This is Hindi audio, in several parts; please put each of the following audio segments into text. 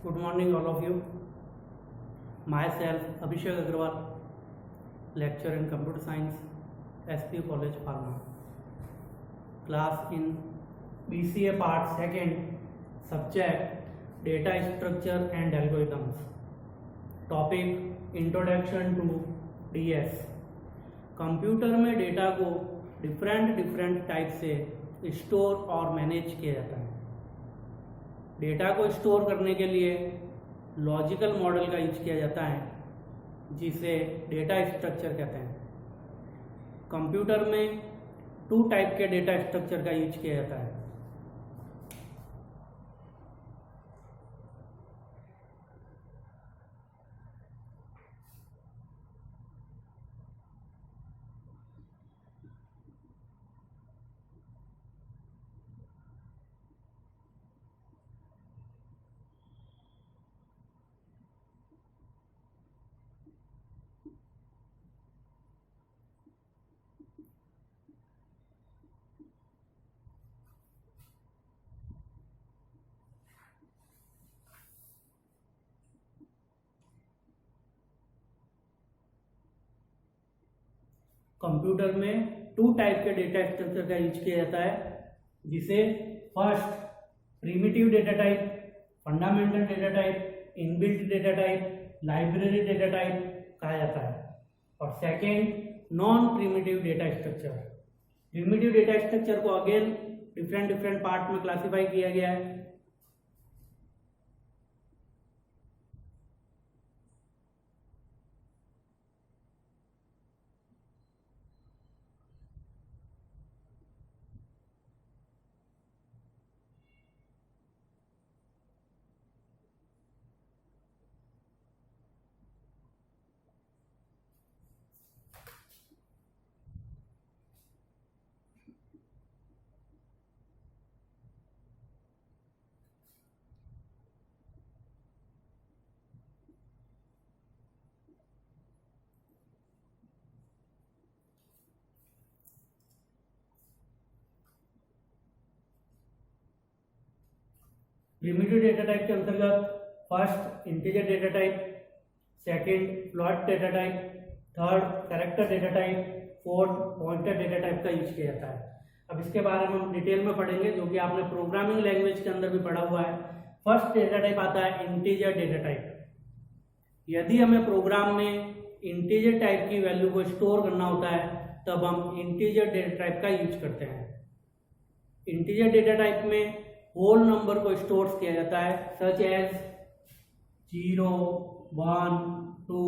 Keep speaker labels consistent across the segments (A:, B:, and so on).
A: Good morning, all of you. Myself, Abhishek Agrawal, lecturer in Computer Science, SPU College, Pharma. Class in BCA Part 2nd, subject Data Structure and Algorithms. Topic Introduction to DS. Computer में डेटा को डिफरेंट टाइप से स्टोर और मैनेज किया जाता है। डेटा को स्टोर करने के लिए लॉजिकल मॉडल का यूज किया जाता है, जिसे डेटा स्ट्रक्चर कहते हैं। कंप्यूटर में 2 टाइप के डेटा स्ट्रक्चर का यूज किया जाता है। कंप्यूटर में 2 टाइप के डेटा स्ट्रक्चर का यूज किया जाता है, जिसे first primitive data type, fundamental data type, inbuilt data type, library data type कहा जाता है, और second non primitive data structure. Primitive data structure को अगेन डिफरेंट पार्ट में क्लासिफाई किया गया है। प्रिमिटिव डेटा टाइप के अंतर्गत first integer data type, second float data type, third character data type, fourth pointer data type का यूज किया जाता है। अब इसके बारे में हम डिटेल में पढ़ेंगे, जो कि आपने प्रोग्रामिंग लैंग्वेज के अंदर भी पढ़ा हुआ है। फर्स्ट डेटा टाइप आता है इंटीजर डेटा टाइप। यदि हमें प्रोग्राम में इंटीजर टाइप की वैल्यू को स्टोर करना होता है, तब हम इंटीजर डेटा टाइप का यूज करते हैं। इंटीजर डेटा टाइप में होल नंबर को स्टोर किया जाता है, सच एज 0, 1, 2,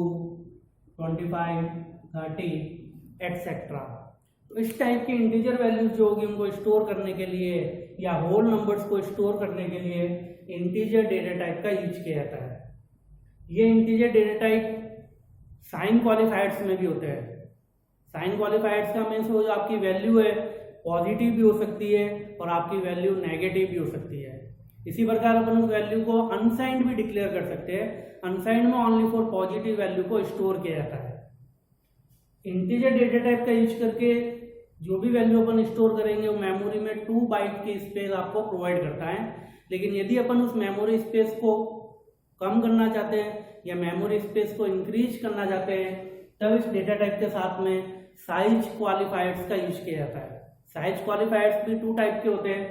A: 25, 30 एक्सेट्रा। तो इस टाइप की इंटीजर वैल्यूज जो होगी उनको स्टोर करने के लिए या होल नंबर्स को स्टोर करने के लिए इंटीजर डेटा टाइप का यूज किया जाता है। ये integer data type sign qualifiers में भी होते हैं। साइन क्वालिफायर्स का मीन्स वो जो आपकी वैल्यू है पॉजिटिव भी हो सकती है और आपकी वैल्यू नेगेटिव भी हो सकती है। इसी प्रकार अपन उस वैल्यू को अनसाइंड भी डिक्लेयर कर सकते हैं। अनसाइंड में ओनली फॉर पॉजिटिव वैल्यू को स्टोर किया जाता है। इंटीजर डेटा टाइप का यूज करके जो भी वैल्यू अपन स्टोर करेंगे वो मेमोरी में 2 बाइट की स्पेस आपको प्रोवाइड करता है। लेकिन यदि अपन उस मेमोरी स्पेस को कम करना चाहते हैं या मेमोरी स्पेस को इंक्रीज करना चाहते हैं, तब इस डेटा टाइप के साथ में साइज क्वालिफायर्स का यूज किया जाता है। साइज क्वालिफायर्स भी 2 टाइप के होते हैं।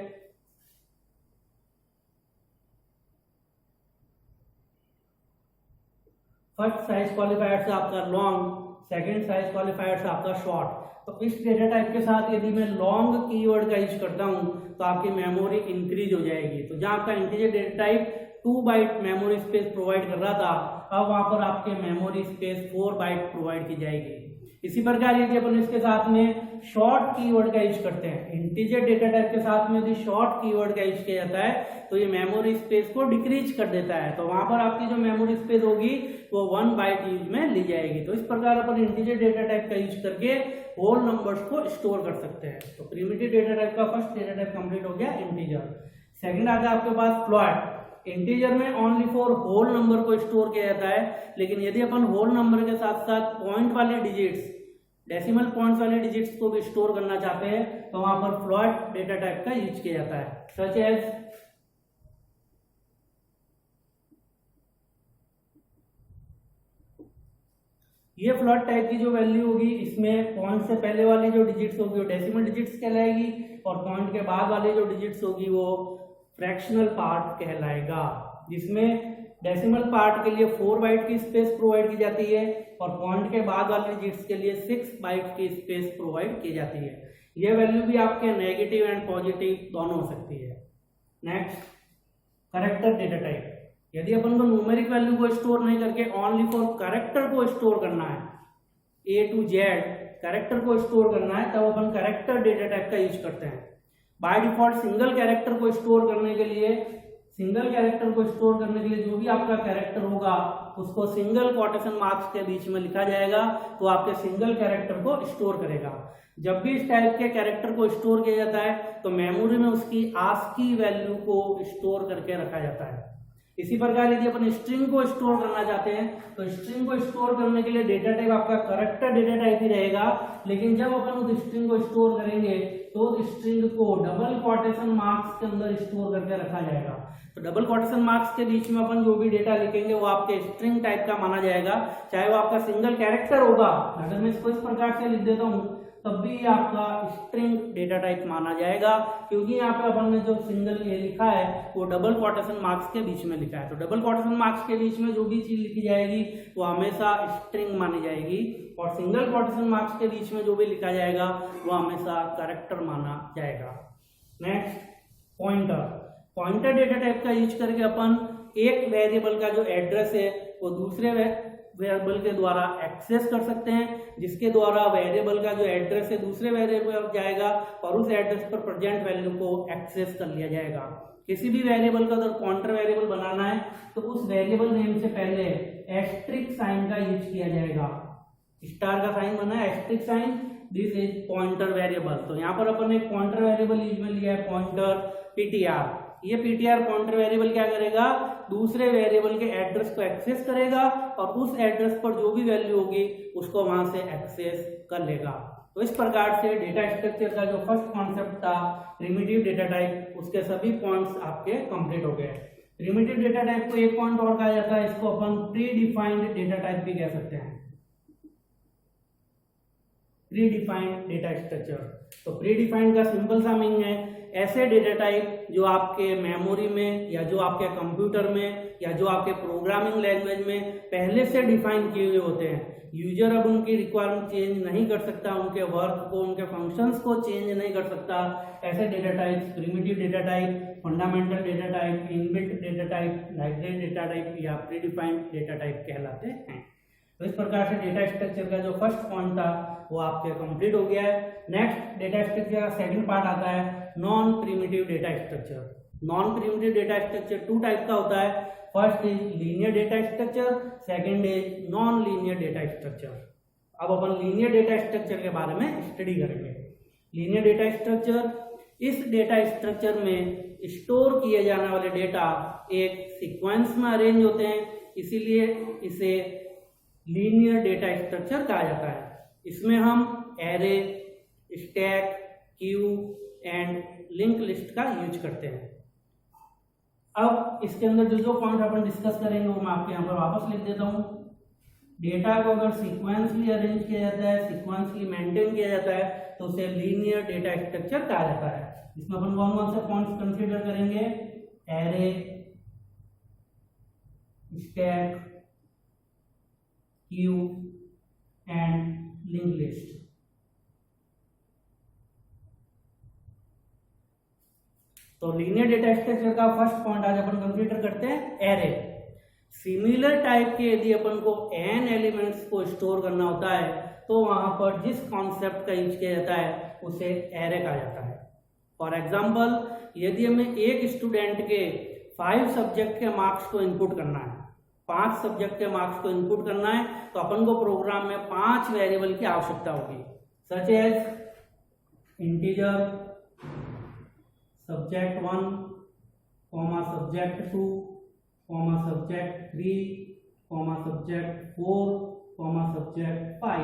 A: फर्स्ट साइज क्वालिफायर से आपका लॉन्ग, सेकंड साइज क्वालिफायर से आपका शॉर्ट। तो इस डेटा टाइप के साथ यदि मैं लॉन्ग कीवर्ड का यूज करता हूं तो आपकी मेमोरी इंक्रीज हो जाएगी। तो जहां आपका integer data type 2 byte memory space provide कर रहा था, अब वहां पर आपके मेमोरी स्पेस 4 बाइट प्रोवाइड की जाएगी। इसी प्रकार यदि अपन इसके साथ में शॉर्ट कीवर्ड का यूज करते हैं, इंटीजर डेटा टाइप के साथ में यदि शॉर्ट कीवर्ड का यूज किया जाता है तो ये मेमोरी स्पेस को डिक्रीज कर देता है। तो वहां पर आपकी जो मेमोरी स्पेस होगी वो 1 बाइट यूज में ली जाएगी। तो इस प्रकार अपन इंटीजर डेटा टाइप का यूज करके होल नंबर्स को स्टोर कर सकते हैं। तो प्रिमिटिव डेटा टाइप का फर्स्ट डेटा टाइप कंप्लीट हो गया इंटीजर। सेकंड आता है आपके पास फ्लोट। इंटीजर में ओनली फॉर होल नंबर को स्टोर किया जाता है, लेकिन यदि अपन होल नंबर के साथ साथ पॉइंट वाले डिजिट्स, डेसिमल पॉइंट्स वाले डिजिट्स को भी स्टोर करना चाहते हैं तो वहां पर फ्लोट डेटा टाइप का यूज किया जाता है, सच एज ये फ्लोट टाइप की जो वैल्यू होगी इसमें पॉइंट से पहले वाली जो डिजिट्स होगी वो डेसिमल डिजिट्स कहलाएगी और पॉइंट के बाद वाली जो डिजिट्स होगी वो फ्रैक्शनल पार्ट कहलाएगा, जिसमें डेसिमल पार्ट के लिए 4 बाइट की स्पेस प्रोवाइड की जाती है और पॉइंट के बाद वाले डिजिट्स के लिए 6 बाइट की स्पेस प्रोवाइड की जाती है। ये वैल्यू भी आपके नेगेटिव एंड पॉजिटिव दोनों हो सकती है। Next, character data type. यदि अपन को न्यूमेरिक वैल्यू को स्टोर नहीं करके ओनली फॉर कैरेक्टर को स्टोर करना है, A to Z कैरेक्टर को स्टोर करना है, तब अपन कैरेक्टर डेटा टाइप का यूज करते हैं। बाय डिफॉल्ट सिंगल कैरेक्टर को स्टोर करने के लिए जो भी आपका कैरेक्टर होगा उसको सिंगल कोटेशन मार्क्स के बीच में लिखा जाएगा, तो आपके सिंगल कैरेक्टर को स्टोर करेगा। जब भी इस टाइप के कैरेक्टर को स्टोर किया जाता है तो मेमोरी में उसकी ASCII वैल्यू को स्टोर करके रखा जाता है। इसी प्रकार यदि अपन स्ट्रिंग को स्टोर करना चाहते हैं तो स्ट्रिंग को स्टोर करने के लिए डेटा टाइप आपका कैरेक्टर डेटा टाइप ही रहेगा, लेकिन जब अपन उस स्ट्रिंग को स्टोर करेंगे तो स्ट्रिंग को डबल कोटेशन मार्क्स के अंदर स्टोर करके रखा जाएगा। तो डबल कोटेशन मार्क्स के बीच में अपन जो भी डेटा लिखेंगे वो आपके स्ट्रिंग टाइप का माना जाएगा, चाहे वो आपका सिंगल कैरेक्टर होगा। अगर मैं इसको इस प्रकार से लिख देता हूँ तब भी आपका स्ट्रिंग डेटा टाइप माना जाएगा, क्योंकि यहाँ पे अपन ने जो सिंगल ये लिखा है वो डबल कोटेशन मार्क्स के बीच में लिखा है। तो डबल कोटेशन मार्क्स के बीच में जो भी चीज लिखी जाएगी वो हमेशा स्ट्रिंग मानी जाएगी और सिंगल कोटेशन मार्क्स के बीच में जो भी लिखा जाएगा वो हमेशा कैरेक्टर माना जाएगा। नेक्स्ट, पॉइंटर डेटा टाइप का यूज करके अपन एक वेरिएबल का जो एड्रेस है वो दूसरे वेरिएबल के द्वारा एक्सेस कर सकते हैं, जिसके द्वारा वेरिएबल का जो एड्रेस है दूसरे वेरिएबल जाएगा और उस एड्रेस पर प्रेजेंट वैल्यू को एक्सेस कर लिया जाएगा। किसी भी वेरिएबल का अगर काउंटर वेरिएबल बनाना है तो उस वेरिएबल नेम से पहले एस्ट्रिक साइन का यूज किया जाएगा। स्टार का साइन बना है, asterisk sign, this is pointer variable. तो यहाँ पर अपन एक पॉइंटर वेरिएबल यूज में लिया है पॉइंटर PTR। ये PTR पॉइंटर वेरिएबल क्या करेगा, दूसरे वेरिएबल के एड्रेस को एक्सेस करेगा और उस एड्रेस पर जो भी वैल्यू होगी उसको वहां से एक्सेस कर लेगा। तो इस प्रकार से डेटा स्ट्रक्चर का जो फर्स्ट कॉन्सेप्ट था प्रिमिटिव डेटा टाइप, उसके सभी पॉइंट्स आपके कंप्लीट हो गए। प्रिमिटिव डेटा टाइप को एक पॉइंट और कहा जाता है, इसको अपन प्री डिफाइंड डेटा टाइप भी कह सकते हैं। प्री डिफाइंड डेटा स्ट्रक्चर, तो प्री डिफाइंड का सिंपल सा मीनिंग है ऐसे डेटा टाइप जो आपके मेमोरी में या जो आपके कंप्यूटर में या जो आपके प्रोग्रामिंग लैंग्वेज में पहले से डिफाइन किए हुए होते हैं। यूजर अब उनकी रिक्वायरमेंट चेंज नहीं कर सकता, उनके वर्क को, उनके फंक्शंस को चेंज नहीं कर सकता। ऐसे data type primitive data type, fundamental data type, inbuilt data type, library data type या प्री डिफाइंड डेटा टाइप कहलाते हैं। तो इस प्रकार से डेटा स्ट्रक्चर का जो फर्स्ट पॉइंट था वो आपके कंप्लीट हो गया है। नेक्स्ट, डेटा स्ट्रक्चर का सेकंड पार्ट आता है non primitive data structure. Non primitive data structure 2 type का होता है। First is linear data structure, second is non linear data structure. अब अपन लीनियर डेटा स्ट्रक्चर के बारे में स्टडी करेंगे। लीनियर डेटा स्ट्रक्चर, इस डेटा स्ट्रक्चर में स्टोर किए जाने वाले डेटा एक सीक्वेंस में अरेंज होते हैं, इसीलिए इसे लीनियर डेटा स्ट्रक्चर कहा जाता है। इसमें हम array, stack, Q and link list का यूज करते हैं। अब इसके अंदर जो जो पॉइंट अपन डिस्कस करेंगे वो मैं आपके यहाँ पर वापस लिख देता हूँ। डेटा को अगर सीक्वेंसली अरेंज किया जाता है, सीक्वेंसली मेंटेन किया जाता है तो उसे लीनियर डेटा स्ट्रक्चर कहा जाता है। इसमें अपन कौन कौन से पॉइंट्स कंसीडर करेंगे, array, stack, Q and link list. तो लीनियर डेटा स्ट्रक्चर का फर्स्ट पॉइंट आज अपन कंसीडर करते हैं एरे। सिमिलर टाइप के यदि अपन को n एलिमेंट्स को स्टोर करना होता है तो वहां पर जिस कॉन्सेप्ट का यूज किया जाता है उसे एरे कहा जाता है। फॉर एग्जांपल, यदि हमें एक स्टूडेंट के 5 सब्जेक्ट के मार्क्स को इनपुट करना है, 5 सब्जेक्ट के मार्क्स को इनपुट करना है तो अपन को प्रोग्राम में 5 वेरिएबल की आवश्यकता होगी, such as integer, subject1, subject2, subject3, subject4, subject5।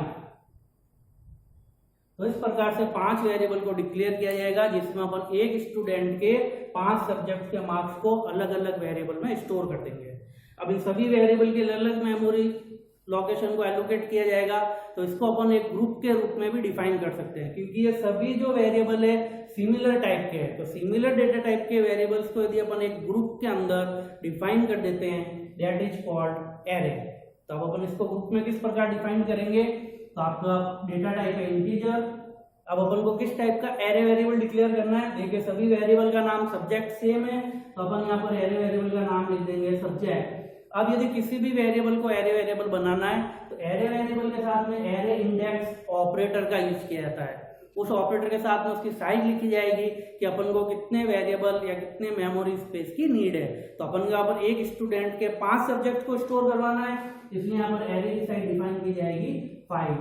A: तो इस प्रकार से 5 वेरिएबल को डिक्लेयर किया जाएगा जिसमें अपन एक स्टूडेंट के 5 सब्जेक्ट के मार्क्स को अलग अलग वेरिएबल में स्टोर कर देंगे। अब इन सभी वेरिएबल की अलग अलग मेमोरी लोकेशन को एलोकेट किया जाएगा, तो इसको अपन एक ग्रुप के रूप में भी डिफाइन कर सकते हैं, क्योंकि ये सभी जो वेरिएबल है सिमिलर टाइप के हैं। तो सिमिलर डेटा टाइप के वेरिएबल्स को यदि अपन एक ग्रुप के अंदर डिफाइन कर देते हैं, दैट इज कॉल्ड एरे। तो अब अपन इसको ग्रुप में किस प्रकार डिफाइन करेंगे, तो आपका डेटा टाइप है इंटीजर। अब अपन को किस टाइप का एरे वेरिएबल डिक्लेयर करना है, देखिए सभी वेरिएबल का नाम सब्जेक्ट सेम है, तो अपन यहाँ पर एरे वेरिएबल का नाम लिख देंगे सब्जेक्ट। अब यदि किसी भी वेरिएबल को एरे वेरिएबल बनाना है, तो एरे वेरिएबल के साथ में एरे इंडेक्स ऑपरेटर का यूज किया जाता है। उस ऑपरेटर के साथ में उसकी साइज लिखी जाएगी कि अपन को कितने वेरिएबल या कितने मेमोरी स्पेस की नीड है। तो अपन को यहाँ पर एक स्टूडेंट के 5 सब्जेक्ट को स्टोर करवाना है, इसलिए यहाँ पर एरे की साइज डिफाइन की जाएगी 5।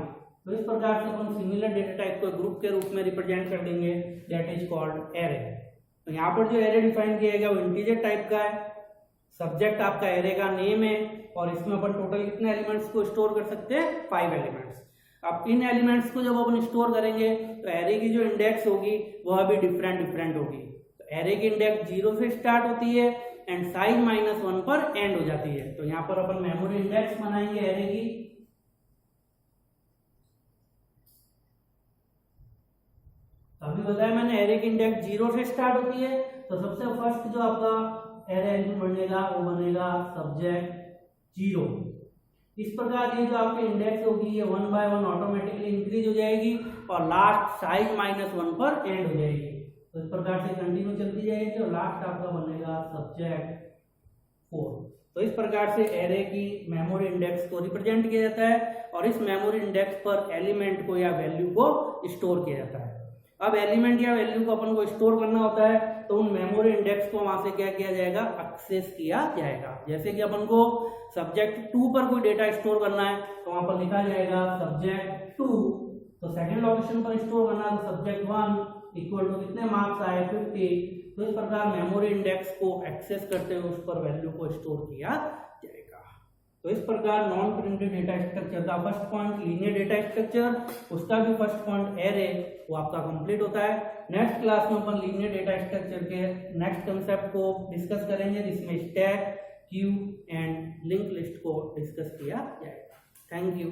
A: तो इस प्रकार से अपन सिमिलर डेटा टाइप को ग्रुप के रूप में रिप्रेजेंट कर देंगे, दैट इज कॉल्ड एरे। तो यहाँ पर जो एरे डिफाइन किया गया वो इंटीजर टाइप का है, सब्जेक्ट आपका एरे का नेम है, और इसमें अपन टोटल कितने एलिमेंट्स को स्टोर कर सकते हैं, 5 एलिमेंट्स। अब इन एलिमेंट्स को जब अपन स्टोर करेंगे तो एरे की जो इंडेक्स होगी वह भी डिफरेंट होगी। तो एरे की इंडेक्स 0 से स्टार्ट होती है एंड साइज -1 पर एंड हो जाती है। तो यहाँ पर अपन मेमोरी इंडेक्स बनाएंगे एरे की। अभी बताया मैंने एरे की इंडेक्स 0 से स्टार्ट होती है, तो सबसे फर्स्ट जो आपका एरे एलिमेंट बनेगा वो बनेगा सब्जेक्ट 0। इस प्रकार ये जो आपकी इंडेक्स होगी ये 1 बाय 1 ऑटोमेटिकली इंक्रीज हो जाएगी और लास्ट साइज -1 पर एंड हो जाएगी। तो इस प्रकार से कंटिन्यू चलती जाएगी और लास्ट आपका बनेगा सब्जेक्ट 4। तो इस प्रकार से एरे की मेमोरी इंडेक्स को रिप्रेजेंट किया जाता है और इस मेमोरी इंडेक्स पर एलिमेंट को या वैल्यू को स्टोर किया जाता है। अब एलिमेंट या वैल्यू को अपन को स्टोर करना होता है, तो उन मेमोरी इंडेक्स को वहां से क्या किया जाएगा, एक्सेस किया जाएगा। जैसे कि अपन को सब्जेक्ट 2 पर कोई डेटा स्टोर करना है, तो वहां पर लिखा जाएगा सब्जेक्ट 2। तो सेकंड लोकेशन पर स्टोर करना है, तो सब्जेक्ट 1 इक्वल टू कितने मार्क्स आए, 50। तो इस प्रकार मेमोरी इंडेक्स को एक्सेस करते हुए उस पर वैल्यू को स्टोर किया जाएगा। तो इस प्रकार नॉन प्रिमिटिव डेटा स्ट्रक्चर का first point linear data structure, उसका भी फर्स्ट पॉइंट एरे, वो आपका कंप्लीट होता है। नेक्स्ट क्लास में अपन लीनियर डेटा स्ट्रक्चर के नेक्स्ट कंसेप्ट को डिस्कस करेंगे, जिसमें stack, Q and link list को डिस्कस किया जाएगा। Thank you.